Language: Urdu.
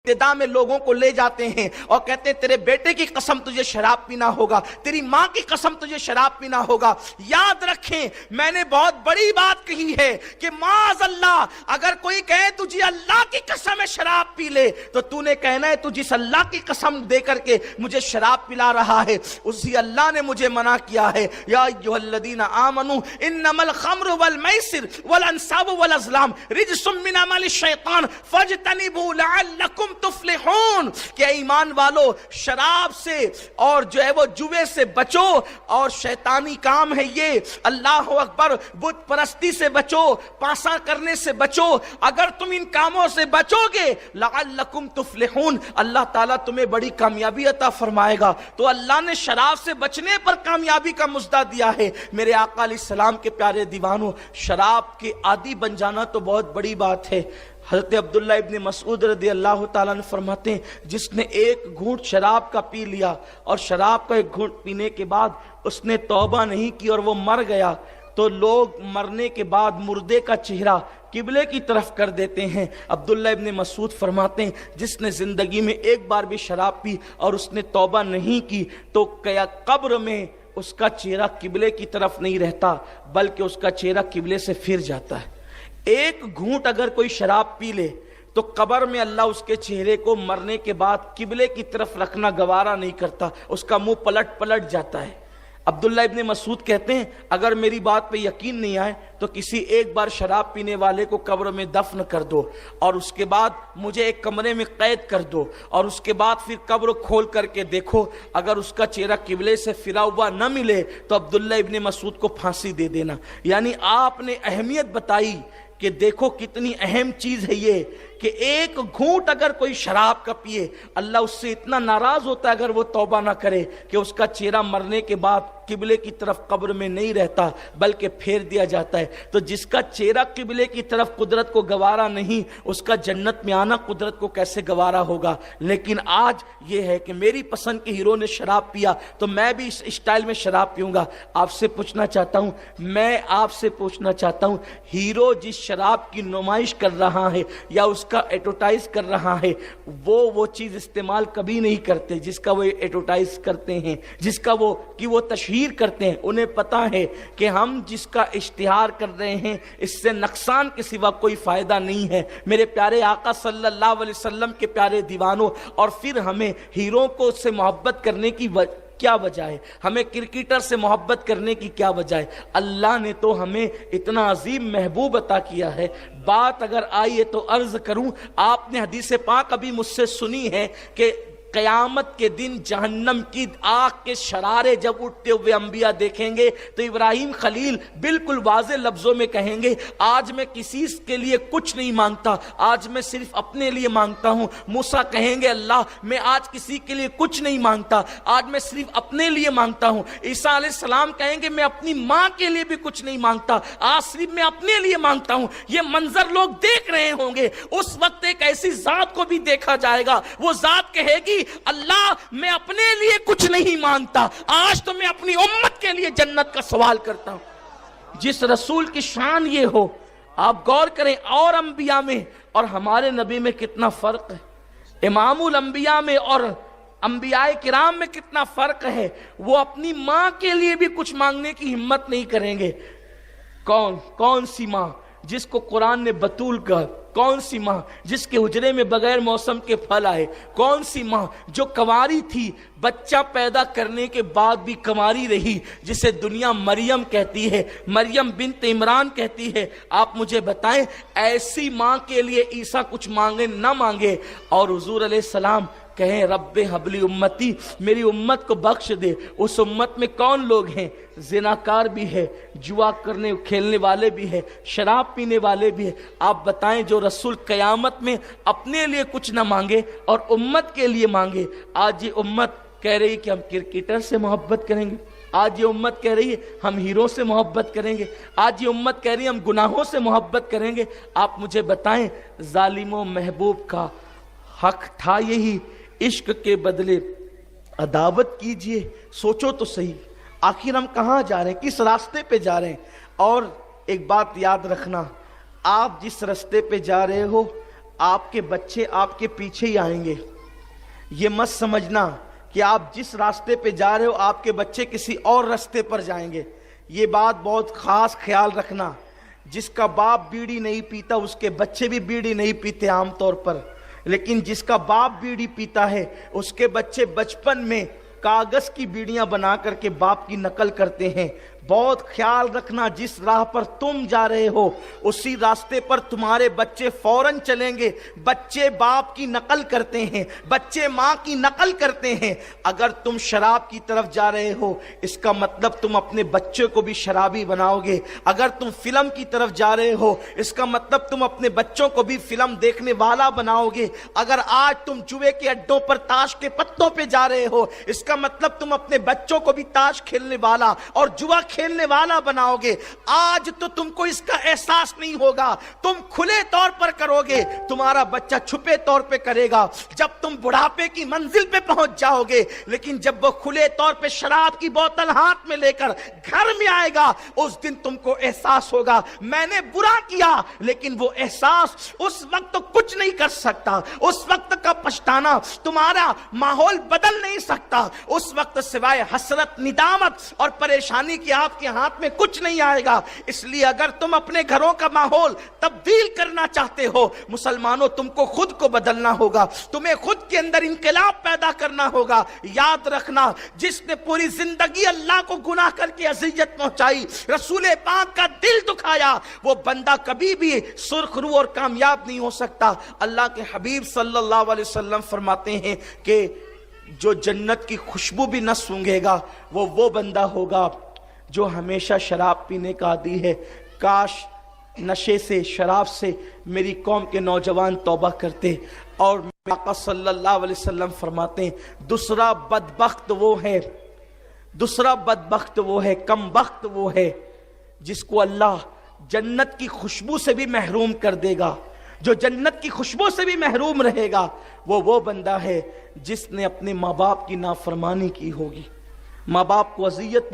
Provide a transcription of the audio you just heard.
ابتدا میں لوگوں کو لے جاتے ہیں اور کہتے ہیں تیرے بیٹے کی قسم تجھے شراب پینا ہوگا، تیری ماں کی قسم تجھے شراب پینا ہوگا۔ یاد رکھیں میں نے بہت بڑی بات کہی ہے کہ معاذ اللہ اگر کوئی کہے تجھے اللہ کی قسم ہے شراب پی لے تو تو نے کہنا ہے تو جس اللہ کی قسم دے کر کے مجھے شراب پلا رہا ہے اسی اللہ نے مجھے منع کیا ہے۔ یا ایھا الذین آمنوا انما الخمر والمیسر والانصاب والازلام رجس من عمل الشیطان فاجتنبوا لعلکم تفلحون، کہ ایمان والو شراب سے اور جو ہے وہ جوے سے بچو، اور شیطانی کام ہے یہ، اللہ اکبر، بت پرستی سے بچو، پاسا کرنے سے بچو۔ اگر تم ان کاموں سے بچو گے لعلکم تفلحون، اللہ تعالیٰ تمہیں بڑی کامیابی عطا فرمائے گا۔ تو اللہ نے شراب سے بچنے پر کامیابی کا مژدہ دیا ہے۔ میرے آقا علیہ السلام کے پیارے دیوانوں، شراب کے عادی بن جانا تو بہت بڑی بات ہے۔ حضرت عبداللہ ابن مسعود رضی اللہ تعالیٰ نے فرماتے ہیں جس نے ایک گھونٹ شراب کا پی لیا اور شراب کا ایک گھونٹ پینے کے بعد اس نے توبہ نہیں کی اور وہ مر گیا تو لوگ مرنے کے بعد مردے کا چہرہ قبلے کی طرف کر دیتے ہیں۔ عبداللہ ابن مسعود فرماتے ہیں جس نے زندگی میں ایک بار بھی شراب پی اور اس نے توبہ نہیں کی تو کیا قبر میں اس کا چہرہ قبلے کی طرف نہیں رہتا بلکہ اس کا چہرہ قبلے سے پھر جاتا ہے۔ ایک گھونٹ اگر کوئی شراب پی لے تو قبر میں اللہ اس کے چہرے کو مرنے کے بعد قبلے کی طرف رکھنا گوارا نہیں کرتا، اس کا منہ پلٹ جاتا ہے۔ عبداللہ ابن مسعود کہتے ہیں اگر میری بات پہ یقین نہیں آئے تو کسی ایک بار شراب پینے والے کو قبر میں دفن کر دو اور اس کے بعد مجھے ایک کمرے میں قید کر دو اور اس کے بعد پھر قبر کھول کر کے دیکھو، اگر اس کا چہرہ قبلے سے پھرا ہوا نہ ملے تو عبداللہ ابن مسعود کو پھانسی دے دینا۔ یعنی آپ نے اہمیت بتائی کہ دیکھو کتنی اہم چیز ہے یہ کہ ایک گھونٹ اگر کوئی شراب کا پیے اللہ اس سے اتنا ناراض ہوتا ہے اگر وہ توبہ نہ کرے کہ اس کا چہرہ مرنے کے بعد قبلے کی طرف قبر میں نہیں رہتا بلکہ پھیر دیا جاتا ہے۔ تو جس کا چہرہ قبلے کی طرف قدرت کو گوارا نہیں اس کا جنت میں آنا قدرت کو کیسے گوارا ہوگا۔ لیکن آج یہ ہے کہ میری پسند کے ہیرو نے شراب پیا تو میں بھی اس اسٹائل میں شراب پیوں گا۔ آپ سے پوچھنا چاہتا ہوں، میں آپ سے پوچھنا چاہتا ہوں، ہیرو جس شراب کی نمائش کر رہا ہے یا اس کا ایڈورٹائز کر رہا ہے وہ چیز استعمال کبھی نہیں کرتے جس کا وہ ایڈورٹائز کرتے ہیں، جس کا وہ تشہیر کرتے ہیں۔ انہیں پتا ہے کہ ہم جس کا اشتہار کر رہے ہیں اس سے نقصان کے سوا کوئی فائدہ نہیں ہے۔ میرے پیارے آقا صلی اللہ علیہ وسلم کے پیارے دیوانوں، اور پھر ہمیں ہیروں کو سے محبت کرنے کی کیا وجہ ہے؟ ہمیں کرکٹر سے محبت کرنے کی کیا وجہ ہے؟ اللہ نے تو ہمیں اتنا عظیم محبوب عطا کیا ہے۔ بات اگر آئی ہے تو عرض کروں، آپ نے حدیث پاک ابھی مجھ سے سنی ہے کہ قیامت کے دن جہنم کی آگ کے شرارے جب اٹھتے ہوئے انبیاء دیکھیں گے تو ابراہیم خلیل بالکل واضح لفظوں میں کہیں گے آج میں کسی کے لیے کچھ نہیں مانگتا، آج میں صرف اپنے لیے مانگتا ہوں۔ موسیٰ کہیں گے اللہ میں آج کسی کے لیے کچھ نہیں مانگتا، آج میں صرف اپنے لیے مانگتا ہوں۔ عیسیٰ علیہ السلام کہیں گے میں اپنی ماں کے لیے بھی کچھ نہیں مانگتا، آج صرف میں اپنے لیے مانگتا ہوں۔ یہ منظر لوگ دیکھ رہے ہوں گے، اس وقت ایک ایسی ذات کو بھی دیکھا جائے گا، وہ ذات کہے گی اللہ میں اپنے لیے کچھ نہیں مانگتا، آج تو میں اپنی امت کے لیے جنت کا سوال کرتا ہوں۔ جس رسول کی شان یہ ہو، آپ غور کریں اور انبیاء میں اور ہمارے نبی میں کتنا فرق ہے، امام الانبیاء میں اور انبیاء کرام میں کتنا فرق ہے۔ وہ اپنی ماں کے لیے بھی کچھ مانگنے کی ہمت نہیں کریں گے۔ کون سی ماں جس کو قرآن نے بتول کہا؟ کون سی ماں جس کے حجرے میں بغیر موسم کے پھل آئے؟ کون سی ماں جو کنواری تھی، بچہ پیدا کرنے کے بعد بھی کنواری رہی، جسے دنیا مریم کہتی ہے، مریم بنت عمران کہتی ہے؟ آپ مجھے بتائیں ایسی ماں کے لیے عیسیٰ کچھ مانگے نہ مانگے اور حضور علیہ السلام کہیں رب حبلی امتی، میری امت کو بخش دے۔ اس امت میں کون لوگ ہیں؟ زناکار بھی ہے، جوا کرنے کھیلنے والے بھی ہے، شراب پینے والے بھی ہے۔ آپ بتائیں جو رسول قیامت میں اپنے لیے کچھ نہ مانگے اور امت کے لیے مانگے۔ آج یہ امت کہہ رہی کہ ہم کرکٹر سے محبت کریں گے، آج یہ امت کہہ رہی ہے ہم ہیرو سے محبت کریں گے، آج یہ امت کہہ رہی ہے ہم گناہوں سے محبت کریں گے۔ آپ مجھے بتائیں ظالم و محبوب کا حق تھا یہی، عشق کے بدلے عداوت کیجئے؟ سوچو تو صحیح، آخر ہم کہاں جا رہے ہیں، کس راستے پہ جا رہے ہیں؟ اور ایک بات یاد رکھنا، آپ جس راستے پہ جا رہے ہو آپ کے بچے آپ کے پیچھے ہی آئیں گے. یہ مت سمجھنا کہ آپ جس راستے پہ جا رہے ہو آپ کے بچے کسی اور راستے پر جائیں گے. یہ بات بہت خاص خیال رکھنا. جس کا باپ بیڑی نہیں پیتا اس کے بچے بھی بیڑی نہیں پیتے عام طور پر، لیکن جس کا باپ بیڑی پیتا ہے اس کے بچے بچپن میں کاغذ کی بیڑیاں بنا کر کے باپ کی نقل کرتے ہیں. بہت خیال رکھنا، جس راہ پر تم جا رہے ہو اسی راستے پر تمہارے بچے فوراً چلیں گے. بچے باپ کی نقل کرتے ہیں، بچے ماں کی نقل کرتے ہیں. اگر تم شراب کی طرف جا رہے ہو اس کا مطلب تم اپنے بچے کو بھی شرابی بناؤ گے. اگر تم فلم کی طرف جا رہے ہو اس کا مطلب تم اپنے بچوں کو بھی فلم دیکھنے والا بناؤ گے. اگر آج تم جوئے کے اڈوں پر تاش کے پتوں پہ جا رہے ہو اس کا مطلب تم اپنے بچوں کو بھی تاش کھیلنے والا اور جوا کھیلنے والا بناؤ گے. آج تو تم کو اس کا احساس نہیں ہوگا، تم کھلے طور پر کرو گے، تمہارا بچہ چھپے طور پہ کرے گا جب تم بڑھاپے کی منزل پہ پہنچ جاؤ گے. لیکن جب وہ کھلے طور پہ شراب کی بوتل ہاتھ میں لے کر گھر میں آئے گا اس دن تم کو احساس ہوگا میں نے برا کیا. لیکن وہ احساس اس وقت کچھ نہیں کر سکتا، اس وقت کا پچھتانا تمہارا ماحول بدل نہیں سکتا. اس وقت سوائے حسرت، ندامت اور پریشانی کی آپ کے ہاتھ میں کچھ نہیں آئے گا. اس لیے اگر تم اپنے گھروں کا ماحول تبدیل کرنا چاہتے ہو مسلمانوں تم کو خود کو بدلنا ہوگا، تمہیں خود کے اندر انقلاب پیدا کرنا ہوگا. یاد رکھنا جس نے پوری زندگی اللہ کو گناہ کر کے اذیت پہنچائی، رسول پاک کا دل دکھایا، وہ بندہ کبھی بھی سرخ رو اور کامیاب نہیں ہو سکتا. اللہ کے حبیب صلی اللہ علیہ وسلم فرماتے ہیں کہ جو جنت کی خوشبو بھی نہ سونگھے گا وہ بندہ ہوگا جو ہمیشہ شراب پینے کا عادی ہے. کاش نشے سے، شراب سے میری قوم کے نوجوان توبہ کرتے. اور آقا صلی اللہ علیہ وسلم فرماتے ہیں دوسرا بدبخت وہ ہے، کم بخت وہ ہے جس کو اللہ جنت کی خوشبو سے بھی محروم کر دے گا. جو جنت کی خوشبو سے بھی محروم رہے گا وہ بندہ ہے جس نے اپنے ماں باپ کی نافرمانی کی ہوگی، ماں باپ کو اذیت